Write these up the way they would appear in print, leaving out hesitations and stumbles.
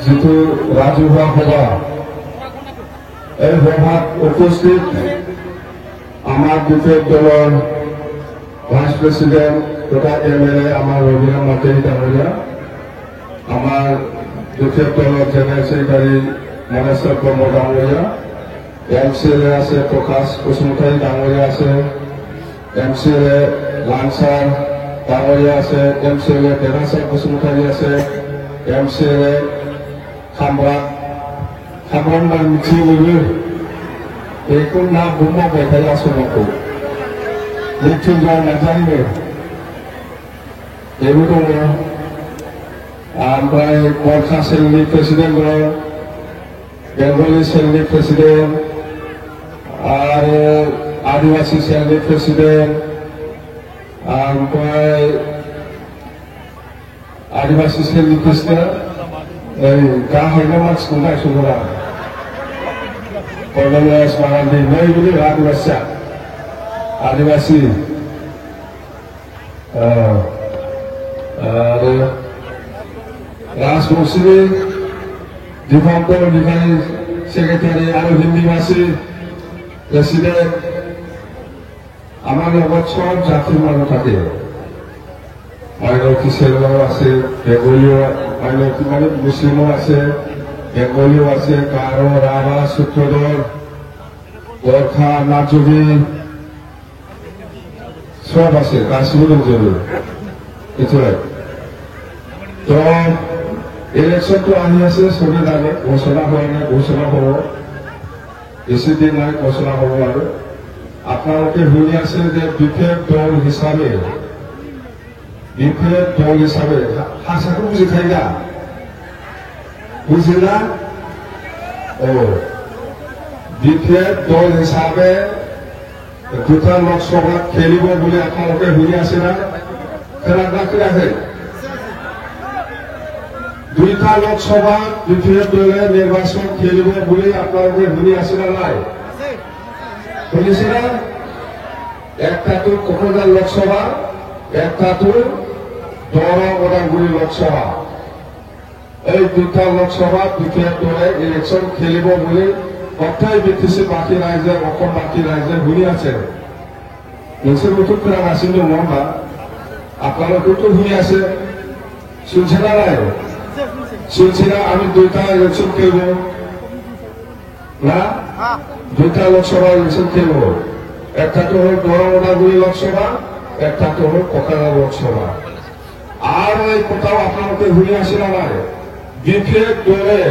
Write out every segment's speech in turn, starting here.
যিটো ৰাজহুৱা সভা এই সভাত উপস্থিত আমাৰ বিপেক দলৰ ভাইচ প্ৰেচিডেণ্ট তথা MLA আমাৰ ৰবীন্দ্ৰ মাতেৰী ডাঙৰীয়া, আমাৰ বিপেক দলৰ জেনেৰেল ছেক্ৰেটাৰী মনেশ্বৰ ব্ৰহ্ম ডাঙৰীয়া, MCLA আছে প্ৰকাশ বসুমতাৰী ডাঙৰীয়া আছে, MCLA লাঞ্চাৰ ডাঙৰীয়া আছে, MCLA টেনাচাৰ বসুমতাৰী আছে, MCLA খামৰান মিथिবो बेखौ ना बुंबाय थायो आसनखौ मृत्युंजय नार्जारिनो बेबो दङ। ओमफ्राय गरखा सेलनि प्रेसिडेन्ट दङ, बेंगलि सेलनि प्रेसिडेन्ट आरो आदिवासी सेलनि प्रेसिडेन्ट, ओमफ्राय आदिवासी सेलनि प्रेसिडेन्ट गाहायनो मानसिखौ नायसनहरा Organas Marandi, Noibuli Adivasi, Ras Musili, Divanto, Divine Secretary, Alu Hindivasi, President, Amanda Watson, Jafri Manotati, Minority Selva, Begolio, Minority Muslim, Bengali আছে, Karo, Rava, Sutrador, Gorkha, Najubi, সব আছে, কাশ্মীর জরুর কিছু তো election তো আহি আছে, সবে জানে ঘোষণা হয় না, ঘোষণা হব বেশি দিন নাই, ঘোষণা হব আর আপনাদেরকে শুনি আছে যে বিপেক দল হিসাবে হাসাকে বুঝে খাই না বুঝিলা ও বিপেক দল হিসাবে দুটা লোকসভা খেলিব বলে আপনাদের শুনি আছে না খেলাখেলাখে দুইটা লোকসভা বিপেক দলে নির্বাচন খেলিব বলে আপনাদের শুনি আছে না নাই শুনিছে না একটা তো কোকরাঝার লোকসভা একটা তো দরং ওদালগুৰি লোকসভা এই দুটা লোকসভা বিপেক দলে ইলেকশন খেলিব বলে গটাই বিটিসি বাকি রাইজে অসম বাকি রাইজে শুনি আছে নতুন खोना नासिनो नङा होनबा আপনাদেরকেও তো শুনি আছে শুনছে না নাই শুনছে না আমি দুইটা ইলেকশন খেলব না দুইটা লোকসভা ইলেকশন খেলব একটা তো হল দরং ওদালগুৰি লোকসভা একটা তো হল কোকৰাঝাৰ লোকসভা আৰ এই কোথাও আপনাদেৰকে শুনি আছে না নাই বিপেক দলে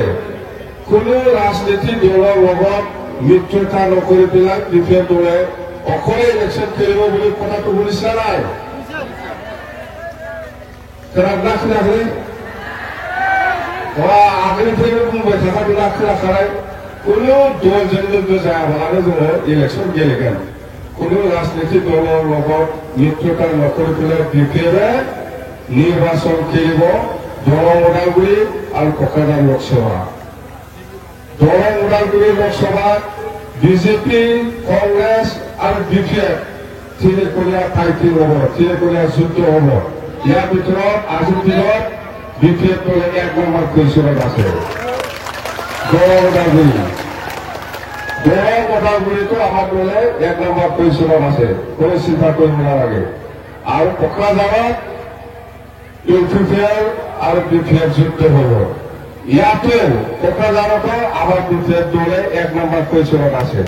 কোনো ৰাজনীতিক দলৰ লগত মিত্ৰতা নকৰি পেলাই বিপেক দলে অকলে ইলেকশন খেলিব বুলি কথাটো শুনিছে নাই खोनादोंना आगोलनिफ्रायनो बुंबाय थाखादोंना खोनाखानाय কোনো দলजों लोगो जायाब्लानो जोङो इलेक्शन गेलेगोन কোনো राजनीतिक दলৰ লগত मित्रता नकरि পেলাই বিপেকে নিৰ্বাচন খেলিব দৰং ওদালগুৰি আৰু কোকৰাঝাৰ লোকসভা দৰং ওদালগুৰি লোকসভা বিজেপি কংগ্ৰেছ আৰু বিপেক তিনিকলীয়া ফাইটিং হ'ব তিনিকলীয়া যুদ্ধ হ'ব ইয়াৰ ভিতৰত আজিৰ দিনত বিপেক দলে 1 নম্বৰ পজিশ্যনত আছে দৰং ওদালগুৰিতো আমাৰ দলে 1 নম্বৰ পজিশ্যনত আছে কোনো চিন্তা কৰিব নালাগে আৰু কোকৰাঝাৰত ইউপিপিএল আৰু বিপেক যুদ্ধ হ'ব ইয়াতে কোকৰাঝাৰতো আমাৰ বিপেক দলে 1 নম্বৰ পজিশ্যনত আছে।